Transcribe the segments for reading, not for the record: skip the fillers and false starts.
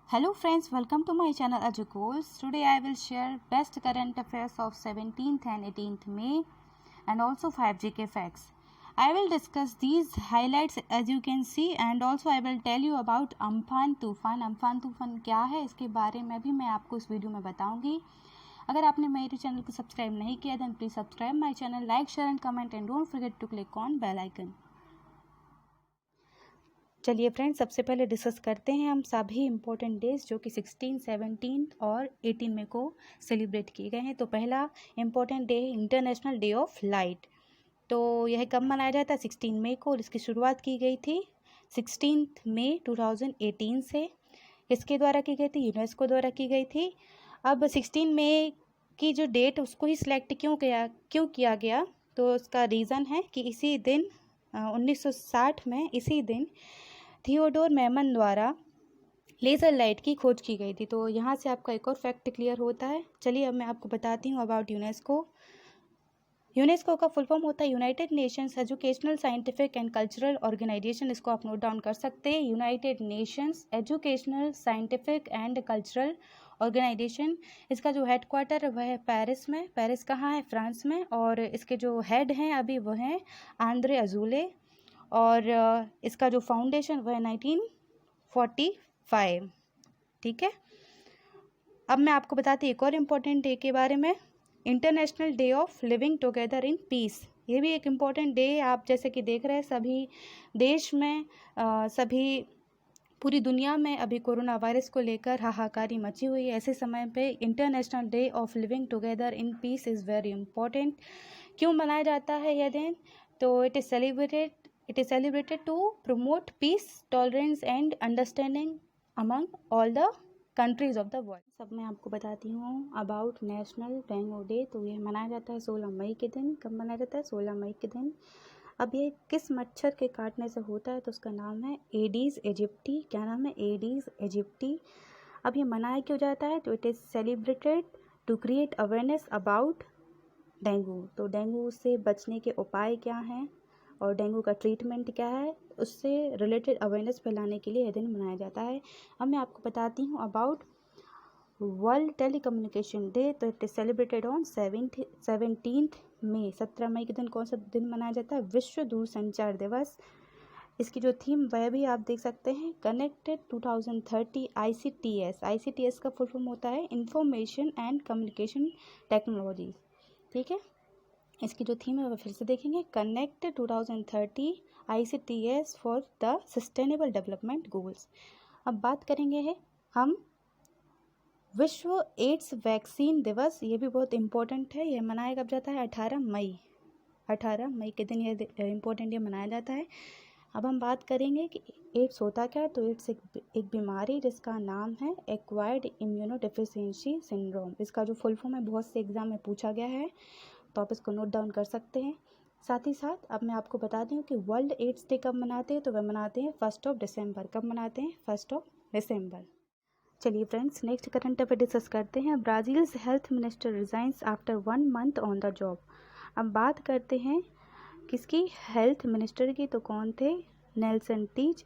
Hello friends, welcome to my channel Ajugoals. Today I will share best current affairs of 17th and 18th May and also 5 GK facts. I will discuss these highlights as you can see and also I will tell you about Amphan तूफान. Amphan तूफान क्या है इसके बारे में भी मैं आपको इस वीडियो में बताऊंगी. अगर आपने मेरे चैनल को सब्सक्राइब नहीं किया then please subscribe my channel, like, share and comment and don't forget to click on bell icon. चलिए फ्रेंड्स, सबसे पहले डिस्कस करते हैं हम सभी इम्पोर्टेंट डेज जो कि 16, 17 और 18 में को सेलिब्रेट किए गए हैं. तो पहला इम्पोर्टेंट डे है इंटरनेशनल डे ऑफ लाइट. तो यह कब मनाया जाता है? 16 मई को. और इसकी शुरुआत की गई थी 16 मई 2018 से. किसके द्वारा की गई थी? यूनेस्को द्वारा की गई थी. अब 16 मई की जो डेट उसको ही सिलेक्ट क्यों किया गया? तो उसका रीज़न है कि इसी दिन 1960 में इसी दिन थियोडोर मैमन द्वारा लेज़र लाइट की खोज की गई थी. तो यहाँ से आपका एक और फैक्ट क्लियर होता है. चलिए अब मैं आपको बताती हूँ अबाउट यूनेस्को. यूनेस्को का फुल फॉर्म होता है United Nations Educational Scientific and Cultural Organization. इसको आप नोट डाउन कर सकते हैं. United Nations Educational Scientific and Cultural Organization. इसका जो हेड क्वार्टर है वह है पेरिस में. पेरिस कहाँ है? फ्रांस में. और इसके जो हेड हैं अभी वह हैं आंद्रे अजूले. और इसका जो फाउंडेशन वह है 1945. ठीक है. अब मैं आपको बताती हूँ एक और इम्पोर्टेंट डे के बारे में. International day of living together in peace. ये भी एक इम्पोर्टेंट डे है. आप जैसे कि देख रहे हैं सभी देश में सभी पूरी दुनिया में अभी कोरोना वायरस को लेकर हाहाकारी मची हुई है. ऐसे समय पे international day of living together in peace is very important. क्यों मनाया जाता है यह दिन? तो it is celebrated to promote peace, tolerance and understanding among all the countries of the world. सब मैं आपको बताती हूँ अबाउट नेशनल डेंगू डे. तो ये मनाया जाता है 16 मई के दिन. कब मनाया जाता है? 16 मई के दिन. अब ये किस मच्छर के काटने से होता है? तो उसका नाम है एडीज़ एजिप्टी. क्या नाम है? Aedes aegypti. अब ये मनाया क्यों जाता है? तो it is celebrated to create awareness about dengue. तो डेंगू से बचने के उपाय क्या हैं और डेंगू का ट्रीटमेंट क्या है, उससे रिलेटेड अवेयरनेस फैलाने के लिए यह दिन मनाया जाता है. अब मैं आपको बताती हूँ अबाउट वर्ल्ड टेलीकम्युनिकेशन डे. तो इट इज सेलिब्रेटेड ऑन 17 मई. 17 मई के दिन कौन सा दिन मनाया जाता है? विश्व दूरसंचार दिवस. इसकी जो थीम वह भी आप देख सकते हैं, कनेक्टेड 2030 ICTS. ICTS का फुल फॉर्म होता है इंफॉर्मेशन एंड कम्युनिकेशन टेक्नोलॉजी. ठीक है. इसकी जो थीम है वो फिर से देखेंगे, connect 2030 ICTS for the sustainable development goals. अब बात करेंगे है हम विश्व एड्स वैक्सीन दिवस. ये भी बहुत इम्पोर्टेंट है. यह मनाया कब जाता है? 18 मई. 18 मई के दिन यह इम्पोर्टेंट ये मनाया जाता है. अब हम बात करेंगे कि एड्स होता क्या है. तो एड्स एक बीमारी जिसका नाम है एक्वायर्ड इम्यूनोडेफिशिएंसी सिंड्रोम. इसका जो फुल फॉर्म है बहुत से एग्जाम में पूछा गया है, तो आप इसको नोट डाउन कर सकते हैं. साथ ही साथ अब मैं आपको बताती हूँ कि वर्ल्ड एड्स डे कब मनाते हैं. तो वह मनाते हैं 1 दिसंबर. कब मनाते हैं? 1 दिसंबर. चलिए friends, next current affair discuss करते हैं. Brazil's health minister resigns after 1 month on the job. अब बात करते हैं किसकी? हेल्थ मिनिस्टर की. तो कौन थे? Nelson teach.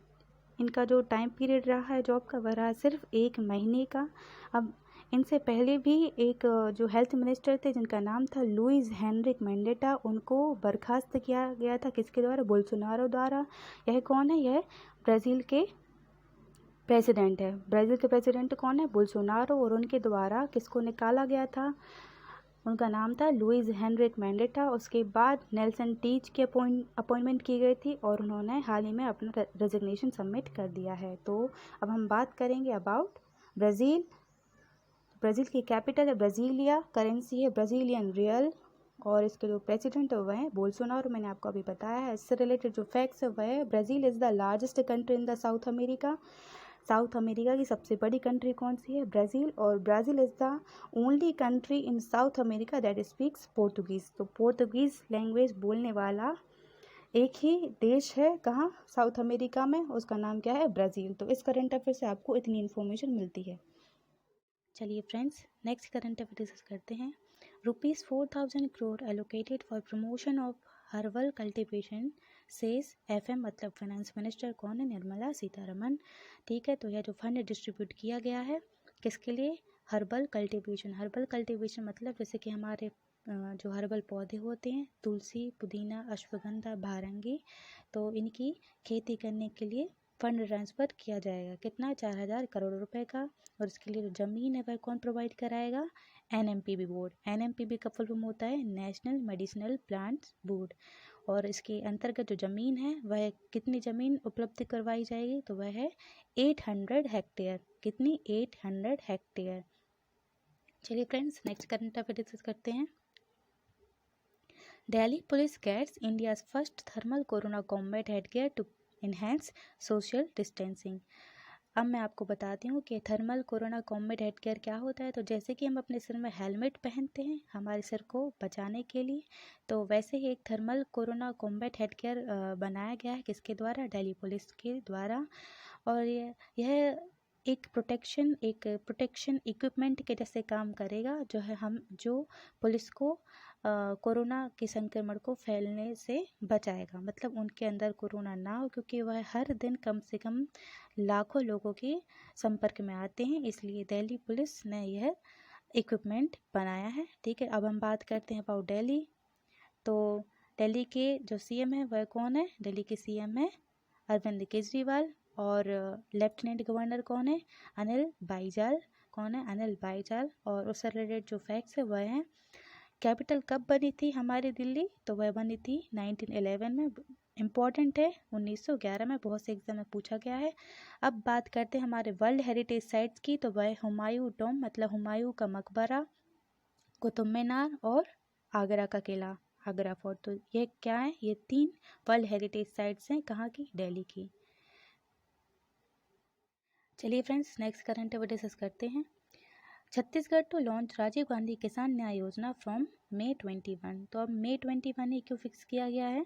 इनका जो टाइम पीरियड रहा है जॉब का वह रहा सिर्फ 1 महीने का. अब इनसे पहले भी एक जो हेल्थ मिनिस्टर थे जिनका नाम था लुइस हेनरिक मैंडेटा, उनको बर्खास्त किया गया था. किसके द्वारा? बोल्सोनारो द्वारा. यह कौन है? यह ब्राज़ील के प्रेसिडेंट है. ब्राज़ील के प्रेसिडेंट कौन है? बोल्सोनारो. और उनके द्वारा किसको निकाला गया था? उनका नाम था लुइस हेनरिक मैंडेटा. उसके बाद नेल्सन टीच की अपॉइंटमेंट की गई थी और उन्होंने हाल ही में अपना रेजिग्नेशन सबमिट कर दिया है. तो अब हम बात करेंगे अबाउट ब्राज़ील. ब्राज़ील की कैपिटल है ब्राज़ीलिया. करेंसी है ब्राज़ीलियन रियल. और इसके जो प्रेसिडेंट है वह है बोल्सोनारो. मैंने आपको अभी बताया है. इससे रिलेटेड जो फैक्ट्स है वह है Brazil is the largest country in the south America. South America की सबसे बड़ी कंट्री कौन सी है? ब्राज़ील. और Brazil is the only country in south America that speaks Portuguese. तो पोर्तुगीज़ लैंग्वेज बोलने वाला एक ही देश है. कहाँ? साउथ अमेरिका में. उसका नाम क्या है? ब्राज़ील. तो इस करंट अफेयर से आपको इतनी इन्फॉर्मेशन मिलती है. चलिए friends, next current affair discuss करते हैं. ₹4,000 crore allocated for promotion of herbal cultivation says FM मतलब फाइनेंस मिनिस्टर कौन है? निर्मला सीतारमन। ठीक है, तो यह जो फंड डिस्ट्रीब्यूट किया गया है किसके लिए? Herbal cultivation. हर्बल कल्टीवेशन मतलब जैसे कि हमारे जो हर्बल पौधे होते हैं, तुलसी, पुदीना, अश्वगंधा, भारंगी, तो इनकी खेती करने के लिए फंड ट्रांसफ़र किया जाएगा। कितना? 4,000 करोड़ रुपए का। और इसके लिए जो ज़मीन है वह कौन प्रोवाइड कराएगा? NMPB board. NMPB का फुल फॉर्म होता है नेशनल मेडिसिनल प्लांट्स बोर्ड। और इसके अंतर्गत जो ज़मीन है वह कितनी ज़मीन उपलब्ध करवाई जाएगी? तो वह है 800 हेक्टेयर। कितनी? 800 हेक्टेयर। चलिए friends, next current affair discuss करते हैं। Delhi police gets India's first thermal corona combat headgear to enhance social distancing. अब मैं आपको बताती हूँ कि थर्मल कोरोना कॉम्बैट हेडगियर क्या होता है। तो जैसे कि हम अपने सिर में हेलमेट पहनते हैं हमारे सिर को बचाने के लिए, तो वैसे ही एक थर्मल कोरोना कॉम्बैट हेडगियर बनाया गया है। किसके द्वारा? दिल्ली पुलिस के द्वारा। और यह एक प्रोटेक्शन इक्विपमेंट के जैसे काम करेगा, जो पुलिस को कोरोना के संक्रमण को फैलने से बचाएगा। मतलब उनके अंदर कोरोना ना हो, क्योंकि वह हर दिन कम से कम लाखों लोगों के संपर्क में आते हैं, इसलिए दिल्ली पुलिस ने यह इक्विपमेंट बनाया है। ठीक है, अब हम बात करते हैं अबाउट दिल्ली। तो दिल्ली के जो CM है वह कौन है? दिल्ली के CM है अरविंद केजरीवाल। और लेफ्टिनेंट गवर्नर कौन है? अनिल बाईजाल। कौन है? अनिल बाईजाल। और उससे रिलेटेड जो फैक्ट्स है वह हैं, कैपिटल कब बनी थी हमारी दिल्ली? तो वह बनी थी 1911 में। इम्पॉर्टेंट है, 1911 में बहुत से एग्जाम में पूछा गया है। अब बात करते हैं हमारे वर्ल्ड हेरिटेज साइट्स की। तो वह हुमायूं टॉम मतलब हुमायूं का मकबरा, कुतुब मीनार और आगरा का किला, आगरा फोर्ट। तो ये क्या है? ये 3 वर्ल्ड हेरिटेज साइट्स हैं। कहाँ की? दिल्ली की। चलिए friends, next current affair discuss करते हैं। छत्तीसगढ़ टू लॉन्च राजीव गांधी किसान न्याय योजना फ्रॉम May 21। तो अब May 21 ही क्यों फिक्स किया गया है?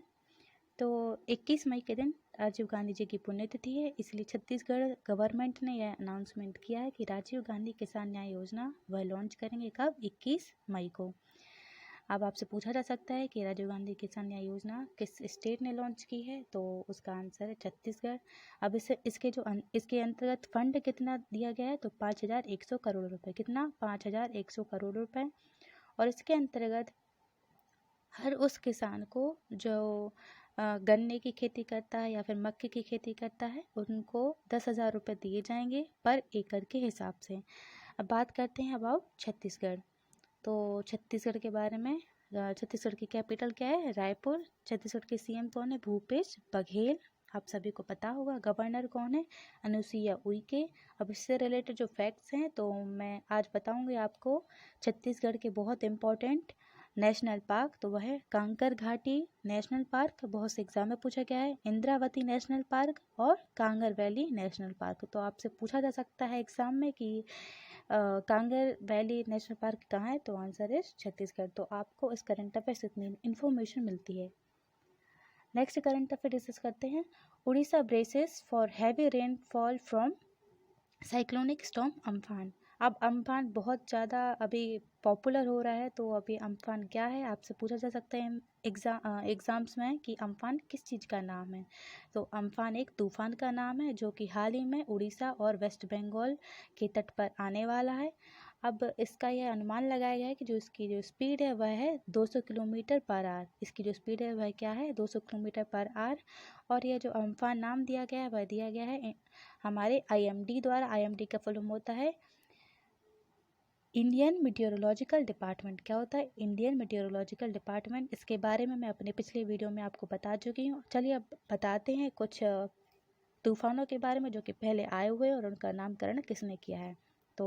तो 21 मई के दिन राजीव गांधी जी की पुण्यतिथि है, इसलिए छत्तीसगढ़ गवर्नमेंट ने यह अनाउंसमेंट किया है कि राजीव गांधी किसान न्याय योजना वह लॉन्च करेंगे। कब? 21 मई को। अब आपसे पूछा जा सकता है कि राजीव गांधी किसान न्याय योजना किस स्टेट ने लॉन्च की है? तो उसका आंसर है छत्तीसगढ़। अब इसके अंतर्गत फंड कितना दिया गया है? तो 5,100 करोड़ रुपए। कितना? 5,100 करोड़ रुपए। और इसके अंतर्गत हर उस किसान को जो गन्ने की खेती करता है या फिर मक्के की खेती करता है, उनको 10,000 रुपये दिए जाएंगे पर एकड़ के हिसाब से। अब बात करते हैं अबाउट छत्तीसगढ़। तो छत्तीसगढ़ के बारे में, छत्तीसगढ़ की कैपिटल क्या है? रायपुर। छत्तीसगढ़ के CM कौन है? भूपेश बघेल। आप सभी को पता होगा। गवर्नर कौन है? अनुसुईया उइके। अब इससे रिलेटेड जो फैक्ट्स हैं तो मैं आज बताऊंगी आपको छत्तीसगढ़ के बहुत इम्पोर्टेंट नेशनल पार्क। तो वह है कांकर घाटी नेशनल पार्क, बहुत से एग्जाम में पूछा गया है। इंद्रावती नेशनल पार्क और कांगर वैली नेशनल पार्क। तो आपसे पूछा जा सकता है एग्जाम में कि कांगर वैली नेशनल पार्क कहाँ है? तो आंसर है छत्तीसगढ़। तो आपको इस करंट अफेयर से इतनी इन्फॉर्मेशन मिलती है। नेक्स्ट करंट अफेयर डिस्कस करते हैं। Orissa braces for heavy rainfall from cyclonic storm Amphan. अब अम्फान बहुत ज़्यादा अभी पॉपुलर हो रहा है, तो अभी अम्फान क्या है आपसे पूछा जा सकता है एग्ज़ाम्स में कि अम्फान किस चीज़ का नाम है। तो अम्फान एक तूफ़ान का नाम है जो कि हाल ही में उड़ीसा और वेस्ट बंगाल के तट पर आने वाला है। अब इसका यह अनुमान लगाया गया है कि जो इसकी जो स्पीड है वह है 200 किलोमीटर पर आवर। इसकी जो स्पीड है वह क्या है? 200 किलोमीटर पर आवर। और यह जो अम्फान नाम दिया गया है वह दिया गया है हमारे IMD द्वारा। IMD का फुल फॉर्म होता है इंडियन मीटियोरोलॉजिकल डिपार्टमेंट। क्या होता है? Indian meteorological department. इसके बारे में मैं अपने पिछले वीडियो में आपको बता चुकी हूँ। चलिए अब बताते हैं कुछ तूफानों के बारे में जो कि पहले आए हुए और उनका नामकरण किसने किया है। तो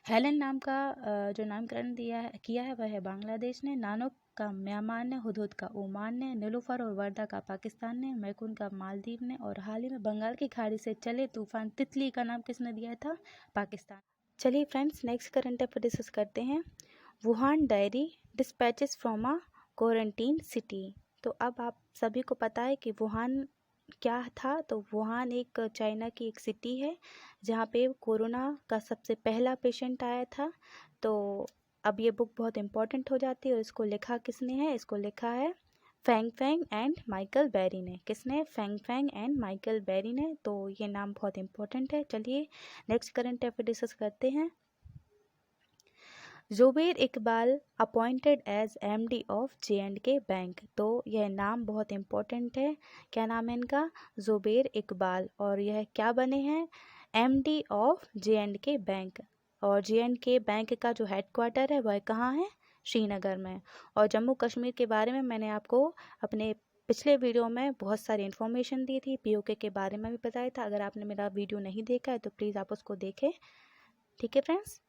हेलन नाम का जो नामकरण किया है वह है बांग्लादेश ने। नानक का म्यांमार ने। हुदहुद का ओमान ने। नीलूफर और वर्दा का पाकिस्तान ने। मैकून का मालदीव ने। और हाल ही में बंगाल की खाड़ी से चले तूफान तितली का नाम किसने दिया था? पाकिस्तान। चलिए friends, next current affair discuss करते हैं। Wuhan diary dispatches from a quarantine city. तो अब आप सभी को पता है कि वुहान क्या था। तो वुहान एक चाइना की एक सिटी है जहाँ पे कोरोना का सबसे पहला पेशेंट आया था। तो अब ये बुक बहुत इम्पोर्टेंट हो जाती है। और इसको लिखा किसने है? इसको लिखा है Feng Feng and Michael Berry ने। किसने? Feng Feng and Michael Berry ने। तो ये नाम बहुत इंपॉर्टेंट है। चलिए नेक्स्ट करंट अफेयर डिस्कस करते हैं। Zubair Iqbal appointed as MD of J&K bank. तो यह नाम बहुत इम्पोर्टेंट है। क्या नाम है इनका? जुबैर इकबाल। और यह क्या बने हैं? MD of J&K bank. और J&K बैंक का जो हेडक्वार्टर है वह कहाँ है? श्रीनगर में। और जम्मू कश्मीर के बारे में मैंने आपको अपने पिछले वीडियो में बहुत सारी इन्फॉर्मेशन दी थी। POK के बारे में भी बताया था। अगर आपने मेरा वीडियो नहीं देखा है तो प्लीज़ आप उसको देखें। ठीक है फ्रेंड्स।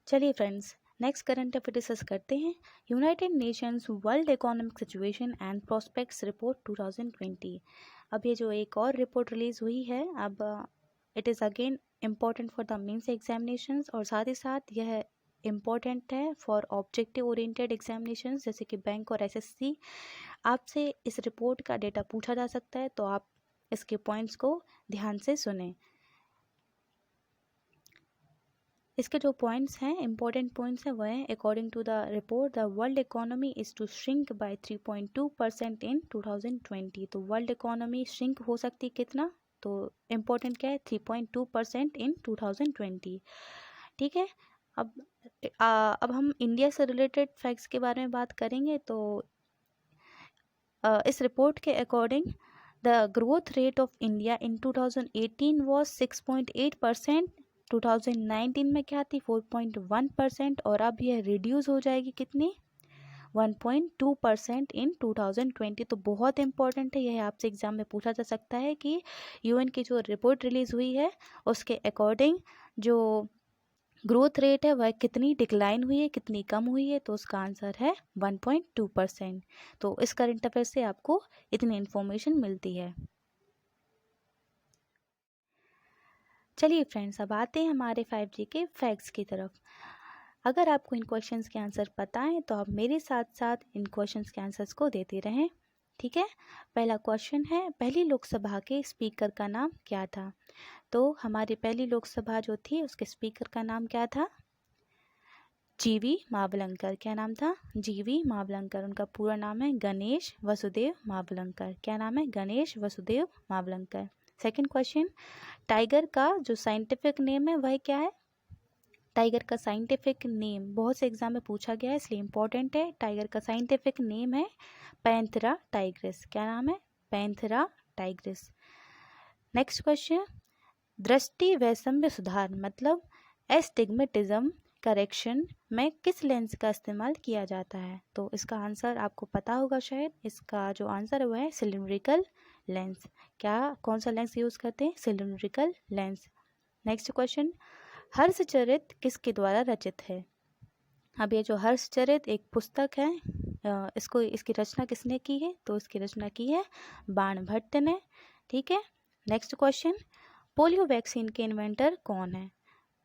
चलिए friends next current affair discuss करते हैं। United Nations world economic situation and prospects report 2020। अब ये जो एक और रिपोर्ट रिलीज हुई है, अब it is again important for the mains examinations और साथ ही साथ यह इम्पॉर्टेंट है फॉर ऑब्जेक्टिव ओरिएंटेड एग्जामिनेशंस जैसे कि बैंक और SSC। आपसे इस रिपोर्ट का डेटा पूछा जा सकता है, तो आप इसके पॉइंट्स को ध्यान से सुनें। इसके जो पॉइंट्स हैं, इंपॉर्टेंट पॉइंट्स हैं, वह हैं according to the report the world economy is to shrink by 3.2% in 2020। तो वर्ल्ड इकोनॉमी श्रिंक हो सकती है कितना? तो इम्पोर्टेंट क्या है? 3.2% इन 2020। ठीक है। अब हम इंडिया से रिलेटेड फैक्ट्स के बारे में बात करेंगे। तो इस रिपोर्ट के according the growth rate of India in 2018 was 6.8%। 2019 में क्या थी? 4.1%। और अब यह रिड्यूस हो जाएगी कितनी? 1.2% इन 2020। तो बहुत इंपॉर्टेंट है, यह आपसे एग्जाम में पूछा जा सकता है कि UN की जो रिपोर्ट रिलीज हुई है उसके अकॉर्डिंग जो ग्रोथ रेट है वह कितनी डिक्लाइन हुई है, कितनी कम हुई है? तो उसका आंसर है 1.2%। तो इस करंट अफेयर से आपको इतनी इन्फॉर्मेशन मिलती है। चलिए फ्रेंड्स अब आते हैं हमारे 5G के फैक्ट्स की तरफ। अगर आपको इन क्वेश्चंस के आंसर पता है तो आप मेरे साथ साथ इन क्वेश्चंस के आंसर्स को देते रहें। ठीक है। पहला क्वेश्चन है, पहली लोकसभा के स्पीकर का नाम क्या था? तो हमारी पहली लोकसभा जो थी उसके स्पीकर का नाम क्या था? GV मावलंकर। क्या नाम था? GV मावलंकर। उनका पूरा नाम है गणेश वसुदेव मावलंकर। क्या नाम है? Ganesh Vasudev Mavalankar. Second question, tiger का जो साइंटिफिक नेम है वह क्या है? टाइगर का साइंटिफिक नेम बहुत से एग्जाम में पूछा गया है इसलिए इम्पोर्टेंट है। टाइगर का साइंटिफिक नेम है पैंथेरा टाइग्रिस। क्या नाम है? Panthera Tigris. नेक्स्ट क्वेश्चन, दृष्टि वैषम्य सुधार मतलब एस्टिग्मेटिज्म करेक्शन में किस लेंस का इस्तेमाल किया जाता है? तो इसका आंसर आपको पता होगा शायद। इसका जो आंसर है वह है सिलिंड्रिकल लेंस। क्या कौन सा लेंस यूज़ करते हैं? Cylindrical lens. Next question, Harshacharita किसके द्वारा रचित है? अब ये जो हर्षचरित एक पुस्तक है, इसकी रचना किसने की है? तो इसकी रचना की है बाणभट्ट ने। ठीक है। नेक्स्ट क्वेश्चन, पोलियो वैक्सीन के इन्वेंटर कौन है?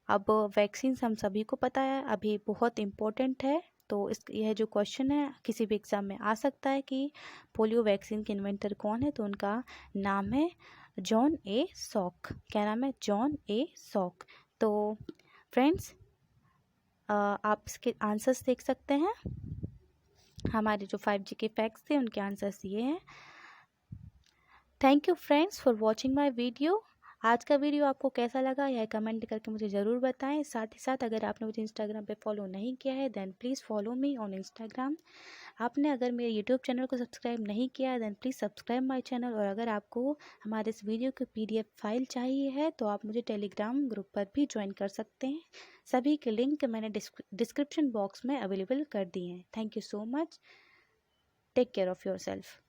अब वैक्सीन हम सभी को पता है, अभी बहुत इम्पोर्टेंट है। तो यह जो क्वेश्चन है किसी भी एग्जाम में आ सकता है कि पोलियो वैक्सीन के इन्वेंटर कौन है? तो उनका नाम है जॉन ए सॉक। क्या नाम है? जॉन ए सॉक। तो फ्रेंड्स आप इसके आंसर्स देख सकते हैं। हमारे जो 5G के फैक्ट्स थे उनके आंसर्स ये हैं। Thank you friends for watching my video. आज का वीडियो आपको कैसा लगा यह कमेंट करके मुझे ज़रूर बताएं। साथ ही साथ अगर आपने मुझे इंस्टाग्राम पे फॉलो नहीं किया है then please follow me on Instagram. आपने अगर मेरे यूट्यूब चैनल को सब्सक्राइब नहीं किया है then please subscribe my channel. और अगर आपको हमारे इस वीडियो की PDF फाइल चाहिए है तो आप मुझे टेलीग्राम ग्रुप पर भी ज्वाइन कर सकते हैं। सभी के लिंक मैंने डिस्क्रिप्शन बॉक्स में अवेलेबल कर दिए हैं। Thank you so much. Take care of your self.